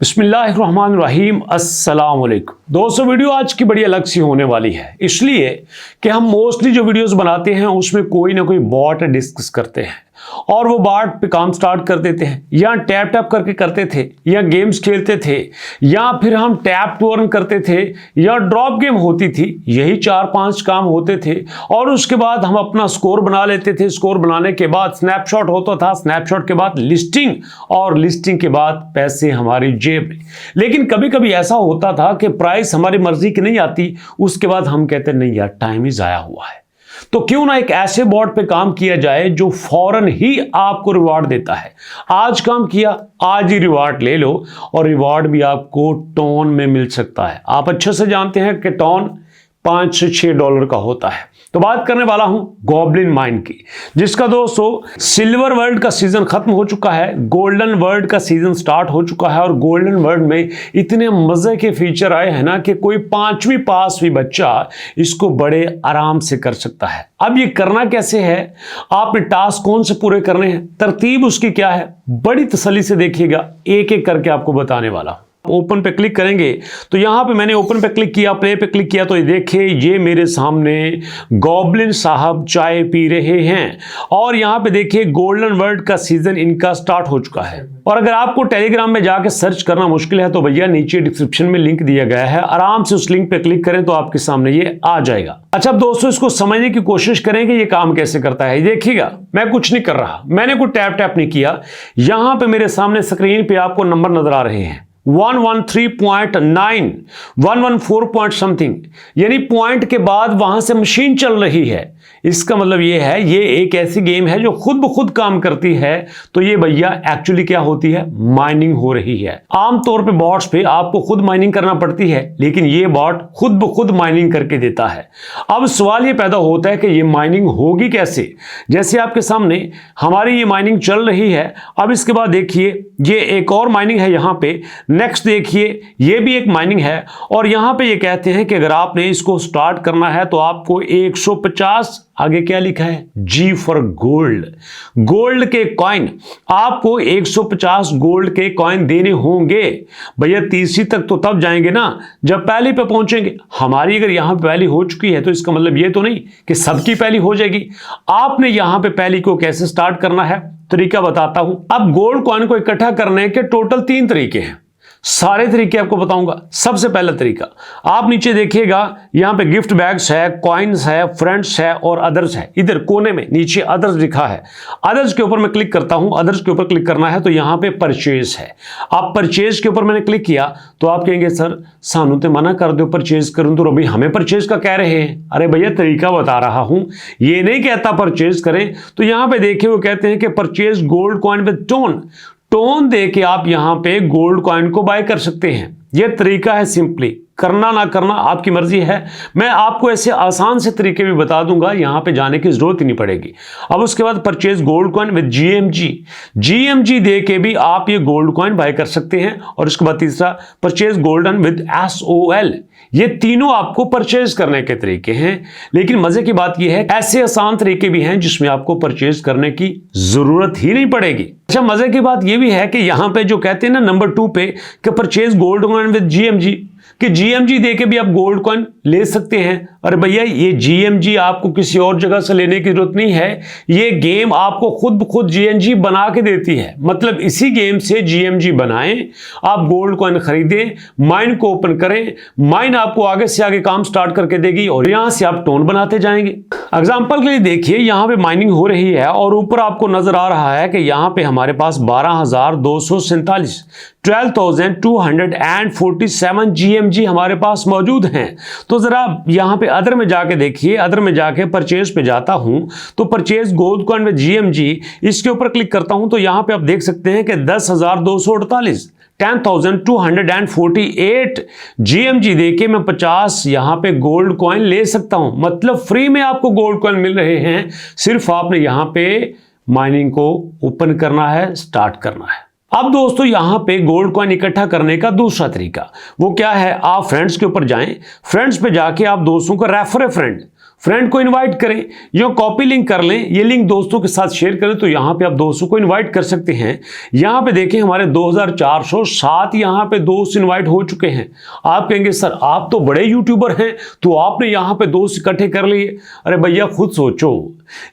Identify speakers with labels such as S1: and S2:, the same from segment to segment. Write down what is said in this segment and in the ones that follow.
S1: बिस्मिल्लाहिर्रहमानिर्रहीम अस्सलाम वालेकुम। दोस्तों, वीडियो आज की बड़ी अलग सी होने वाली है, इसलिए कि हम मोस्टली जो वीडियोस बनाते हैं उसमें कोई ना कोई बॉट डिस्कस करते हैं और वो बॉट पे काम स्टार्ट कर देते हैं, या टैप टैप करके करते थे, या गेम्स खेलते थे, या फिर हम टैप टू अर्न करते थे, या ड्रॉप गेम होती थी। यही 4-5 काम होते थे और उसके बाद हम अपना स्कोर बना लेते थे। स्कोर बनाने के बाद स्नैपशॉट होता था, स्नैपशॉट के बाद लिस्टिंग और लिस्टिंग के बाद पैसे हमारी जेब में। लेकिन कभी कभी ऐसा होता था कि प्राइस हमारी मर्जी की नहीं आती, उसके बाद हम कहते नहीं यार, टाइम ही जाया हुआ है। तो क्यों ना एक ऐसे बॉट पे काम किया जाए जो फौरन ही आपको रिवार्ड देता है। आज काम किया, आज ही रिवार्ड ले लो, और रिवार्ड भी आपको टोन में मिल सकता है। आप अच्छे से जानते हैं कि टोन $5 से $6 का होता है। तो बात करने वाला हूं गॉब्लिन माइन की, जिसका दोस्तों सिल्वर वर्ल्ड का सीजन खत्म हो चुका है, गोल्डन वर्ल्ड का सीजन स्टार्ट हो चुका है। और गोल्डन वर्ल्ड में इतने मजे के फीचर आए हैं ना कि कोई 5वीं पासवीं बच्चा इसको बड़े आराम से कर सकता है। अब ये करना कैसे है, आपने टास्क कौन से पूरे करने हैं, तरतीब उसकी क्या है, बड़ी तसल्ली से देखिएगा, एक एक करके आपको बताने वाला हूं। ओपन पे क्लिक करेंगे तो यहां पे मैंने ओपन पे क्लिक किया, प्ले पे क्लिक किया, तो ये देखिए ये मेरे सामने गॉब्लिन साहब चाय पी रहे हैं और यहां पे देखिए गोल्डन वर्ल्ड का सीजन इनका स्टार्ट हो चुका है। और अगर आपको टेलीग्राम में जाके सर्च करना मुश्किल है तो भैया नीचे डिस्क्रिप्शन में लिंक दिया गया है, आराम से उस लिंक पे क्लिक करें तो आपके सामने ये आ जाएगा। अच्छा, अब दोस्तों इसको समझने की कोशिश करें कि ये काम कैसे करता है। देखिएगा, मैं कुछ नहीं कर रहा, मैंने कोई टैप टैप नहीं किया। यहां पे मेरे सामने स्क्रीन पे आपको नंबर नजर आ रहे हैं 113.9, 114 पॉइंट समथिंग, यानी पॉइंट के बाद वहां से मशीन चल रही है। इसका मतलब ये है, ये एक ऐसी गेम है जो खुद ब खुद काम करती है। तो ये भैया एक्चुअली क्या होती है, माइनिंग हो रही है। आमतौर पे बॉट्स पे आपको खुद माइनिंग करना पड़ती है, लेकिन ये बॉट खुद ब खुद माइनिंग करके देता है। अब सवाल ये पैदा होता है कि ये माइनिंग होगी कैसे। जैसे आपके सामने हमारी ये माइनिंग चल रही है। अब इसके बाद देखिए ये एक और माइनिंग है यहां पे, नेक्स्ट देखिए ये भी एक माइनिंग है। और यहां पे ये कहते हैं कि अगर आपने इसको स्टार्ट करना है तो आपको 150, आगे क्या लिखा है, जी फॉर गोल्ड, गोल्ड के कॉइन, आपको 150 गोल्ड के कॉइन देने होंगे। भैया 30 तक तो तब जाएंगे ना जब पहली पे पहुंचेंगे। हमारी अगर यहां पे पहली हो चुकी है तो इसका मतलब ये तो नहीं कि सबकी पहली हो जाएगी। आपने यहां पे पहली को कैसे स्टार्ट करना है, तरीका बताता हूं। अब गोल्ड कॉइन को इकट्ठा करने के टोटल 3 तरीके हैं, सारे तरीके आपको बताऊंगा। सबसे पहला तरीका आप नीचे देखिएगा, यहां पे गिफ्ट बैग्स है, कॉइन्स है, फ्रेंड्स है और अदर्स है। इधर कोने में नीचे अदर्स लिखा है, अदर्स के ऊपर मैं क्लिक करता हूं। अदर्स के ऊपर क्लिक करना है तो यहां पे परचेज है। आप परचेज के ऊपर मैंने क्लिक किया तो आप कहेंगे सर सानू तो मना कर दो परचेज करूं, तो अभी हमें परचेज का कह रहे हैं। अरे भैया तरीका बता रहा हूं, ये नहीं कहता परचेज करें। तो यहां पे देखिए वो कहते हैं कि purchase gold coin with TON दे के आप यहां पे गोल्ड कॉइन को बाय कर सकते हैं। यह तरीका है, सिंपली करना ना करना आपकी मर्जी है। मैं आपको ऐसे आसान से तरीके भी बता दूंगा, यहां पे जाने की जरूरत ही नहीं पड़ेगी। अब उसके बाद purchase gold coin with GMG दे के भी आप ये गोल्ड कॉइन बाय कर सकते हैं। और उसके बाद तीसरा परचेज गोल्डन विद SOL, ये तीनों आपको परचेज करने के तरीके हैं। लेकिन मजे की बात यह है ऐसे आसान तरीके भी हैं जिसमें आपको परचेज करने की जरूरत ही नहीं पड़ेगी। अच्छा, मजे की बात यह भी है कि यहां पे जो कहते हैं ना नंबर 2 पे कि purchase gold coin with GMG, कि जीएमजी देके भी आप गोल्ड कॉइन ले सकते हैं। अरे भैया ये जीएमजी आपको किसी और जगह से लेने की जरूरत नहीं है, ये गेम आपको खुद ब खुद जीएमजी बना के देती है। मतलब इसी गेम से जीएमजी बनाएं, आप गोल्ड कॉइन खरीदें, माइन को ओपन करें, माइन आपको आगे से आगे काम स्टार्ट करके देगी और यहां से आप टोन बनाते जाएंगे। एग्जाम्पल के लिए देखिए यहां पे माइनिंग हो रही है और ऊपर आपको नजर आ रहा है कि यहां पे हमारे पास 12,247 12,247 जीएमजी हमारे पास मौजूद हैं। तो जरा यहां पे अदर में जाके देखिए, अदर में जाके परचेज पे जाता हूं तो purchase gold coin with GMG, इसके ऊपर क्लिक करता हूं तो यहां पे आप देख सकते हैं कि 10,248 10,248 जीएमजी देके मैं 50 यहां पे गोल्ड कॉइन ले सकता हूं। मतलब फ्री में आपको गोल्ड कॉइन मिल रहे हैं, सिर्फ आपने यहां पे माइनिंग को ओपन करना है, स्टार्ट करना है। अब दोस्तों यहां पे गोल्ड कॉइन इकट्ठा करने का दूसरा तरीका वो क्या है, आप फ्रेंड्स के ऊपर जाएं, फ्रेंड्स पे जाके आप दोस्तों को रेफर फ्रेंड को इनवाइट करें या कॉपी लिंक कर लें, ये लिंक दोस्तों के साथ शेयर करें तो यहाँ पे आप दोस्तों को इनवाइट कर सकते हैं। यहाँ पे देखें हमारे 2407 यहाँ पे दोस्त इनवाइट हो चुके हैं। आप कहेंगे सर आप तो बड़े यूट्यूबर हैं तो आपने यहाँ पे दोस्त इकट्ठे कर लिए। अरे भैया खुद सोचो,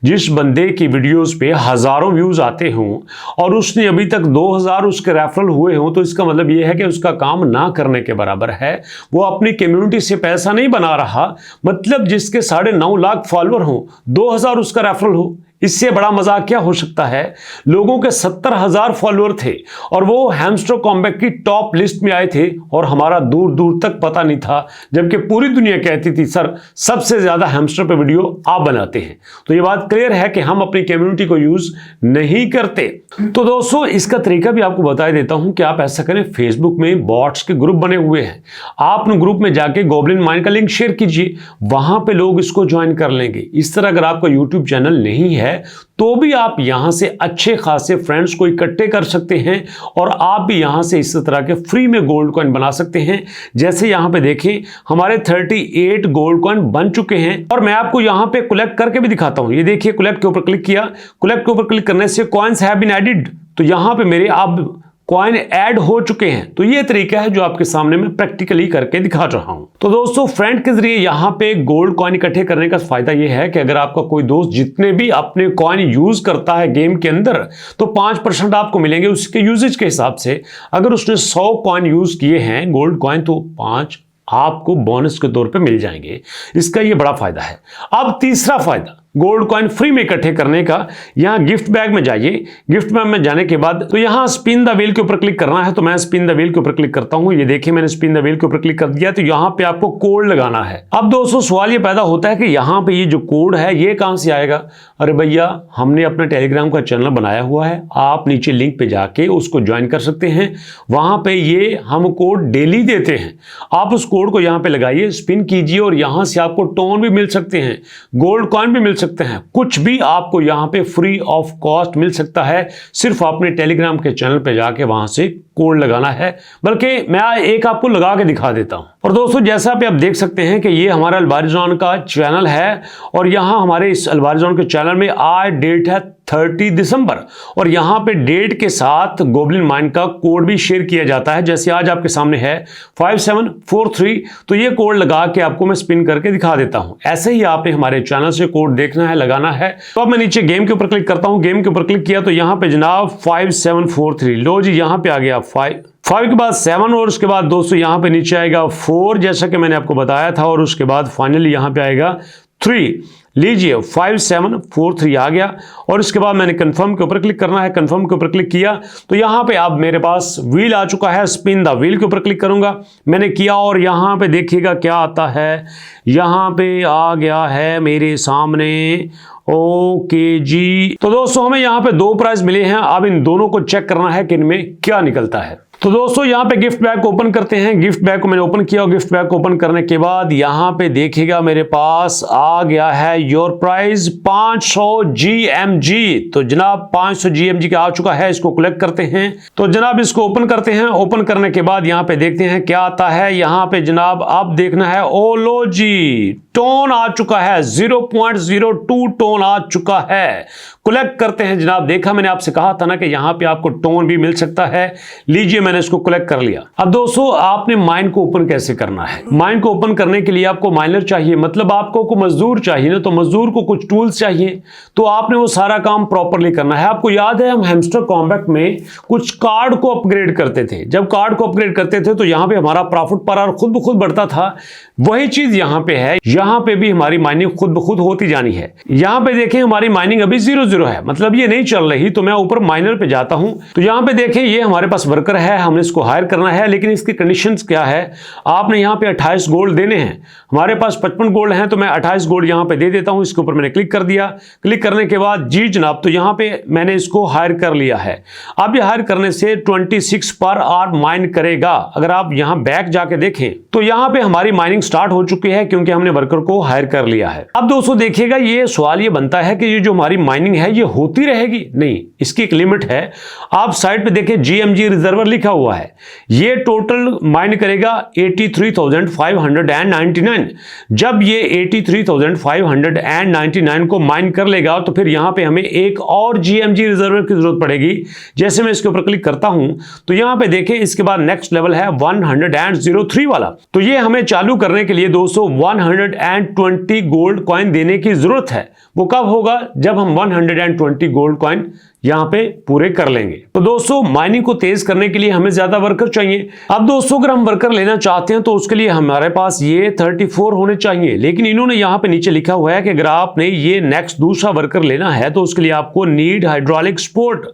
S1: जिस बंदे की वीडियोस पे हजारों व्यूज आते हों और उसने अभी तक 2000 उसके रेफरल हुए हों, तो इसका मतलब यह है कि उसका काम ना करने के बराबर है। वो अपनी कम्युनिटी से पैसा नहीं बना रहा, मतलब जिसके 9.5 लाख फॉलोअर हों, 2000 उसका रेफरल हो, इससे बड़ा मजाक क्या हो सकता है। लोगों के 70,000 फॉलोअर थे और वो हैमस्टर कॉम्बैट की टॉप लिस्ट में आए थे और हमारा दूर दूर तक पता नहीं था, जबकि पूरी दुनिया कहती थी सर सबसे ज्यादा हैमस्टर पे वीडियो आप बनाते हैं। तो ये बात क्लियर है कि हम अपनी कम्युनिटी को यूज नहीं करते। तो दोस्तों इसका तरीका भी आपको बता देता हूं कि आप ऐसा करें, फेसबुक में बॉट्स के ग्रुप बने हुए हैं, आप ग्रुप में जाके गॉब्लिन माइंड का लिंक शेयर कीजिए, वहां पे लोग इसको ज्वाइन कर लेंगे। इस तरह अगर आपका यूट्यूब चैनल नहीं है तो भी आप यहां से अच्छे खासे फ्रेंड्स को इकट्ठे कर सकते हैं और आप भी यहां से इस तरह के फ्री में गोल्ड कॉइन बना सकते हैं। जैसे यहां पे देखें हमारे 38 गोल्ड कॉइन बन चुके हैं और मैं आपको यहां पे कलेक्ट करके भी दिखाता हूं। ये देखिए कलेक्ट के ऊपर क्लिक किया, कलेक्ट के ऊपर क्लिक करने से कॉइन्स हैव बीन एडेड, तो यहां पे मेरे आप कॉइन ऐड हो चुके हैं। तो ये तरीका है जो आपके सामने मैं प्रैक्टिकली करके दिखा रहा हूं। तो दोस्तों फ्रेंड के जरिए यहां पे गोल्ड कॉइन इकट्ठे करने का फायदा यह है कि अगर आपका कोई दोस्त जितने भी अपने कॉइन यूज करता है गेम के अंदर, तो 5% आपको मिलेंगे उसके यूजेज के हिसाब से। अगर उसने 100 कॉइन यूज किए हैं गोल्ड कॉइन, तो 5 आपको बोनस के तौर पे मिल जाएंगे। इसका ये बड़ा फायदा है। अब तीसरा फायदा गोल्ड कॉइन फ्री में इकट्ठे करने का, यहां गिफ्ट बैग में जाइए। गिफ्ट बैग में जाने के बाद तो यहां स्पिन द व्हील के ऊपर क्लिक करना है, तो मैं स्पिन द व्हील के ऊपर क्लिक करता हूं। ये देखिए मैंने स्पिन द व्हील के ऊपर क्लिक कर दिया, तो यहां पे आपको कोड लगाना है। अब दोस्तों सवाल ये पैदा होता है कि यहां पे ये जो कोड है ये कहां से आएगा। अरे भैया हमने अपना टेलीग्राम का चैनल बनाया हुआ है, आप नीचे लिंक पे जाके उसको ज्वाइन कर सकते हैं। वहां पे ये हम कोड डेली देते हैं, आप उस कोड को यहां पे लगाइए, स्पिन कीजिए और यहां से आपको टोन भी मिल सकते हैं, गोल्ड कॉइन भी मिल सकते हैं, कुछ भी आपको यहां पे फ्री ऑफ कॉस्ट मिल सकता है। सिर्फ आपने टेलीग्राम के चैनल पे जाके वहां से कोड लगाना है, बल्कि मैं एक आपको लगा के दिखा देता हूं। और दोस्तों जैसा पे आप देख सकते हैं कि ये हमारा अलबारिजॉन का चैनल है और यहां हमारे इस अलबारिजॉन के चैनल में आज डेट है 30 दिसंबर और यहां पे डेट के साथ गॉब्लिन माइंड का कोड भी शेयर किया जाता है। जैसे आज आपके सामने है 5743, तो ये कोड लगा के आपको मैं स्पिन करके दिखा देता हूं। ऐसे ही आपने हमारे चैनल से कोड देखना है, लगाना है। तो अब मैं नीचे गेम के ऊपर क्लिक करता हूं, गेम के ऊपर क्लिक किया तो यहां पे जनाब 5743, लो जी यहां पे आ गया 5 के बाद 7 और उसके बाद दोस्तों यहां पे नीचे आएगा 4 जैसा कि मैंने आपको बताया था, और उसके बाद फाइनली यहां पे आएगा 3। लीजिए 5743 आ गया और इसके बाद मैंने कंफर्म के ऊपर क्लिक करना है। कंफर्म के ऊपर क्लिक किया तो यहां पे अब मेरे पास व्हील आ चुका है, स्पिन द व्हील के ऊपर क्लिक करूंगा, मैंने किया और यहां पे देखिएगा क्या आता है। यहां पे आ गया है मेरे सामने ओके जी। तो दोस्तों हमें यहां पे 2 प्राइज मिले हैं, अब इन दोनों को चेक करना है कि इनमें क्या निकलता है। तो दोस्तों यहां पे गिफ्ट बैग को ओपन करते हैं। गिफ्ट बैग को मैंने ओपन किया और गिफ्ट बैग को ओपन करने के बाद यहां पे देखिएगा मेरे पास आ गया है योर प्राइज 500 GMG। तो जनाब 500 GMG का आ चुका है, इसको कलेक्ट करते हैं। तो जनाब इसको ओपन करते हैं। ओपन करने के बाद यहां पे देखते हैं क्या आता है। यहां पे जनाब आप देखना है ओलो जी, टोन आ चुका है, 0.02 टोन आ चुका है। कलेक्ट करते हैं जनाब। देखा मैंने आपसे कहा था ना कि यहां पे आपको टोन भी मिल सकता है। लीजिए मैंने इसको कलेक्ट कर लिया। अब दोस्तों आपने माइन को ओपन कैसे करना है। माइन को ओपन करने के लिए आपको माइनर चाहिए, मतलब आपको को मजदूर चाहिए ना, तो मजदूर को कुछ टूल्स चाहिए, तो आपने वो सारा काम प्रॉपरली करना है। आपको याद है हम हैमस्टर कॉम्बैट में कुछ कार्ड को अपग्रेड करते थे। जब कार्ड को अपग्रेड करते थे तो यहां पे हमारा प्रॉफिट पर आवर खुद ब खुद बढ़ता था। वही चीज यहां पे है, यहां पे भी हमारी माइनिंग खुद ब खुद होती जानी है। यहां पे देखें हमारी माइनिंग अभी 0 है, मतलब ये नहीं चल रही। तो मैं ऊपर माइनर पे जाता हूं तो यहां पे देखें ये हमारे पास वर्कर है, हमने इसको हायर करना है, लेकिन इसकी कंडीशंस क्या है। आपने यहां पे 28 गोल्ड देने हैं, हमारे पास 55 गोल्ड हैं, तो मैं 28 गोल्ड यहां पे दे देता हूं। इसके ऊपर मैंने क्लिक कर दिया। क्लिक करने के बाद जी जनाब, तो यहां पे मैंने इसको हायर कर लिया है। अब ये हायर करने से 26 पर आवर माइन करेगा। अगर आप यहां बैक जाके देखें तो यहां पे हमारी माइनिंग स्टार्ट हो चुकी है, क्योंकि हमने वर्कर को हायर कर लिया है। अब दोस्तों देखिएगा ये सवाल ये बनता है कि ये जो हमारी माइनिंग है ये होती रहेगी? नहीं, इसकी एक लिमिट है। आप साइड पे देखें GMG रिजर्वर लिखा हुआ है, ये टोटल माइन करेगा 83,599। जब ये 83,599 को माइन कर लेगा तो फिर यहां पे हमें एक और GMG रिजर्वर की जरूरत पड़ेगी। जैसे मैं इसके ऊपर क्लिक करता हूं तो यहां पे देखें इसके बाद नेक्स्ट लेवल है 103 वाला। तो ये हमें चालू करने के लिए दोस्तों 120 गोल्ड कॉइन देने की जरूरत है। वो कब होगा? जब हम 120 गोल्ड कॉइन यहां पे पूरे कर लेंगे। तो दोस्तों माइनिंग को तेज करने के लिए हमें ज्यादा वर्कर चाहिए। अब दोस्तों अगर हम वर्कर लेना चाहते हैं तो उसके लिए हमारे पास ये 34 होने चाहिए, लेकिन इन्होंने यहां पे नीचे लिखा हुआ है कि अगर आपने ये नेक्स्ट दूसरा वर्कर लेना है तो उसके लिए आपको नीड हाइड्रोलिक सपोर्ट,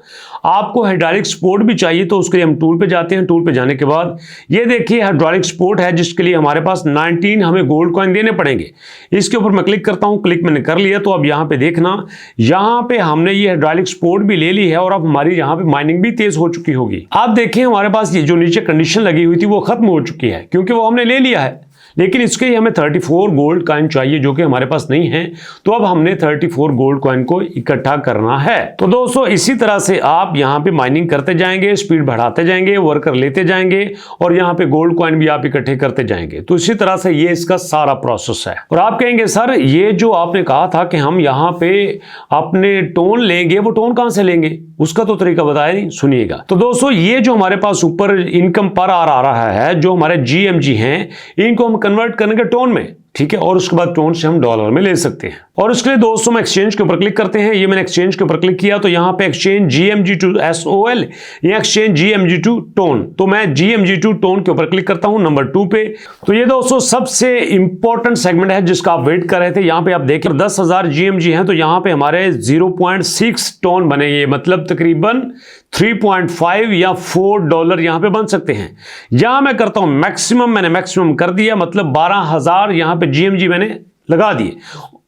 S1: आपको हाइड्रोलिक सपोर्ट भी चाहिए। तो उसके लिए हम टूल पे जाते हैं। टूल पे जाने के बाद ये देखिए हाइड्रोलिक सपोर्ट है, जिसके लिए हमारे पास 19 हमें गोल्ड कॉइन देने पड़ेंगे। इसके ऊपर मैं क्लिक करता हूं, क्लिक मैंने कर लिया। तो अब यहां पे देखना, यहां पे हमने ये हाइड्रोलिक सपोर्ट भी ले ली है और अब हमारी यहां पे माइनिंग भी तेज हो चुकी होगी। आप देखिए हमारे पास ये जो नीचे कंडीशन लगी हुई थी वो खत्म हो चुकी है, क्योंकि वो हमने ले लिया है। लेकिन इसके लिए हमें 34 गोल्ड कॉइन चाहिए, जो कि हमारे पास नहीं है। तो अब हमने 34 गोल्ड कॉइन को इकट्ठा करना है। तो दोस्तों इसी तरह से आप यहां पे माइनिंग करते जाएंगे, स्पीड बढ़ाते जाएंगे, वर्कर लेते जाएंगे और यहां पे गोल्ड कॉइन भी आप इकट्ठे करते जाएंगे। तो इसी तरह से ये इसका सारा प्रोसेस है। और आप कहेंगे सर ये जो आपने कहा था कि हम यहां पे अपने टोन लेंगे, वो टोन कहां से लेंगे? उसका तो तरीका बताया नहीं, सुनिएगा। तो दोस्तों ये जो हमारे पास ऊपर इनकम पर आ रहा है, जो हमारे GMG हैं, इनको हम कन्वर्ट करेंगे टोन में, ठीक है। और उसके बाद टोन से हम डॉलर में ले सकते हैं। और उसके लिए दोस्तों हम एक्सचेंज के ऊपर क्लिक करते हैं। ये मैंने एक्सचेंज के ऊपर क्लिक किया तो यहां पे एक्सचेंज GMG टू SOL या एक्सचेंज GMG टू टोन। तो मैं GMG टू टोन के ऊपर क्लिक करता हूं नंबर 2 पे। तो ये दोस्तों सबसे इंपॉर्टेंट सेगमेंट है जिसका आप वेट कर रहे थे। यहां पे आप देखिए 10,000 GMG हैं, तो यहां पे हमारे 0.6 टोन बनेंगे, मतलब तकरीबन 3.5 या $4 यहां पे बन सकते हैं। यहां मैं करता हूं मैक्सिमम, मैंने मैक्सिमम कर दिया, मतलब 12,000 यहां पे GMG मैंने लगा दिए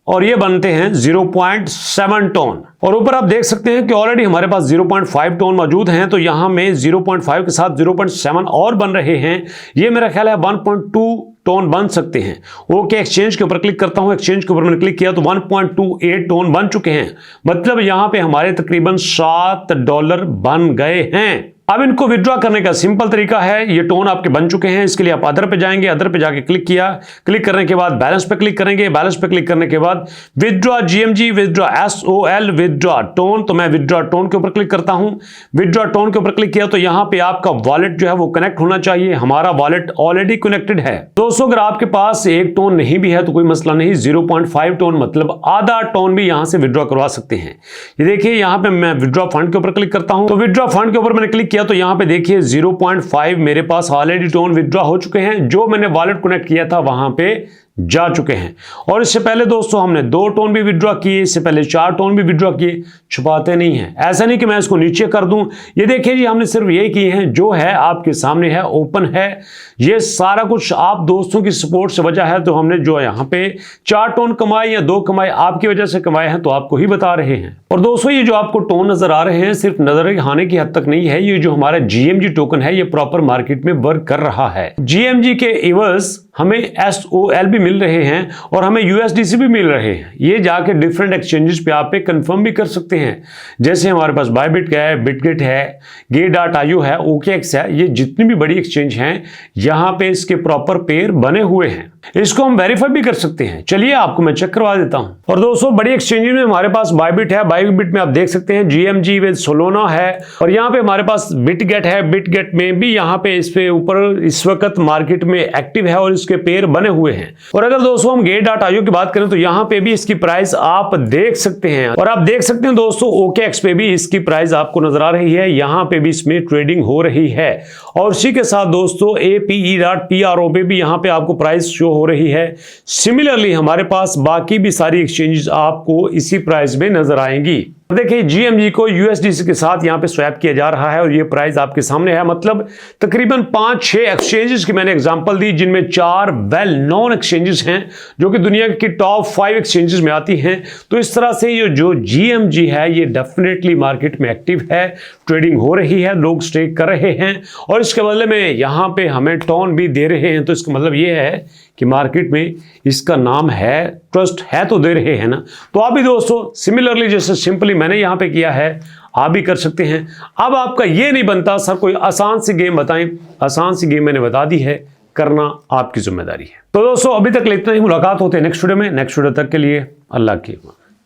S1: और ये बनते हैं 0.7 टोन। और ऊपर आप देख सकते हैं कि ऑलरेडी हमारे पास 0.5 टोन मौजूद हैं। तो यहां में 0.5 के साथ 0.7 और बन रहे हैं। ये मेरा ख्याल है 1.2 टोन बन सकते हैं। ओके एक्सचेंज के ऊपर क्लिक करता हूं। एक्सचेंज के ऊपर मैंने क्लिक किया तो 1.28 टोन बन चुके हैं, मतलब यहां पे हमारे तकरीबन $7 बन गए हैं। अब इनको विड्रॉ करने का सिंपल तरीका है, ये टोन आपके बन चुके हैं। इसके लिए आप अदर पे जाएंगे, अदर पे जाके क्लिक किया, क्लिक करने के बाद बैलेंस पे क्लिक करेंगे, बैलेंस पे क्लिक करने के बाद withdraw GMG, withdraw SOL, withdraw tone. तो मैं विड्रॉ टोन के ऊपर क्लिक करता हूं। विड्रॉ टोन के ऊपर क्लिक किया तो यहां पे आपका वॉलेट जो है वो कनेक्ट होना चाहिए। हमारा वॉलेट ऑलरेडी कनेक्टेड है। दोस्तों अगर आपके पास 1 टोन नहीं भी है तो कोई मसला नहीं, 0.5 टोन मतलब आधा टोन भी यहां से विड्रॉ करवा सकते हैं। ये देखिए यहां पे मैं विड्रॉ फंड के ऊपर क्लिक करता हूं। तो विड्रॉ फंड के ऊपर मैंने क्लिक किया तो यहां पे देखिए 0.5 मेरे पास ऑलरेडी टोन विड्रॉ हो चुके हैं, जो मैंने वॉलेट कनेक्ट किया था वहां पे जा चुके हैं। और इससे पहले दोस्तों हमने 2 टोन भी विड्रॉ किए, इससे पहले 4 टोन भी विड्रॉ किए। छुपाते नहीं है, ऐसा नहीं कि मैं इसको नीचे कर दूं। ये देखिए जी हमने सिर्फ यही किए हैं, जो है आपके सामने है, ओपन है। ये सारा कुछ आप दोस्तों की सपोर्ट से वजह है। तो हमने जो यहाँ पे 4 टोन कमाए या 2 कमाए, आपकी वजह से कमाए हैं, तो आपको ही बता रहे हैं। और दोस्तों ये जो आपको टोन नजर आ रहे हैं सिर्फ नजर आने की हद तक नहीं है, ये जो हमारा GMG टोकन है ये प्रॉपर मार्केट में वर्क कर रहा है। GMG के एवर्स हमें SOL भी मिल रहे हैं और हमें USDC भी मिल रहे हैं। ये जाके डिफरेंट एक्सचेंजेस पे आप कंफर्म भी कर सकते हैं। जैसे हमारे पास बायबिट है, बिटगेट है, Gate.io है, OKX है, ये जितनी भी बड़ी एक्सचेंज हैं यहां पे इसके प्रॉपर पेयर बने हुए हैं। इसको हम वेरीफाई भी कर सकते हैं। चलिए आपको मैं चेक करवा देता हूं। और दोस्तों बड़ी एक्सचेंज में हमारे पास बायबिट है, बायबिट में आप देख सकते हैं GMG विद सोलोना है और यहां पे हमारे पास बिटगेट है। बिटगेट में भी यहां पे इस पे ऊपर इस वक्त मार्केट में एक्टिव है और इसके पेयर बने हुए हैं। और अगर दोस्तों हम Gate.io की बात करें तो यहां पे भी इसकी प्राइस आप देख सकते हैं। और आप देख सकते हैं दोस्तों OKX पे भी इसकी प्राइस आपको नजर आ रही है, यहां पे भी इसमें ट्रेडिंग हो रही है। और इसी के साथ दोस्तों APE.PRO पे भी यहां पे आपको प्राइस शो हो रही है। सिमिलरली हमारे पास बाकी भी सारी एक्सचेंजेस आपको इसी प्राइस में नजर आएंगी। देखिए GMG को USDC के साथ यहां पे स्वैप किया जा रहा है और ये प्राइस आपके सामने है। मतलब तकरीबन 5-6 एक्सचेंजेस की मैंने एग्जांपल दी, जिनमें 4 वेल नोन एक्सचेंजेस हैं जो कि दुनिया की टॉप 5 एक्सचेंजेस में आती हैं। तो इस तरह से ये जो GMG है ये डेफिनेटली मार्केट में एक्टिव है, ट्रेडिंग हो रही है, लोग स्टेक कर रहे हैं और इसके बदले में यहां पे हमें टोन भी दे रहे हैं। तो इसका मतलब ये है कि मार्केट में इसका नाम है, ट्रस्ट है तो दे रहे हैं ना। तो आप भी दोस्तों सिमिलरली जैसे सिंपली मैंने यहाँ पे किया है, आप भी कर सकते हैं। अब आपका ये नहीं बनता सर कोई आसान सी गेम बताएं, आसान सी गेम मैंने बता दी है, करना आपकी जिम्मेदारी है। तो दोस्तों अभी तक इतना ही, मुलाकात होते हैं नेक्स्ट वीडियो में। नेक्स्ट वीडियो तक के लिए अल्लाह की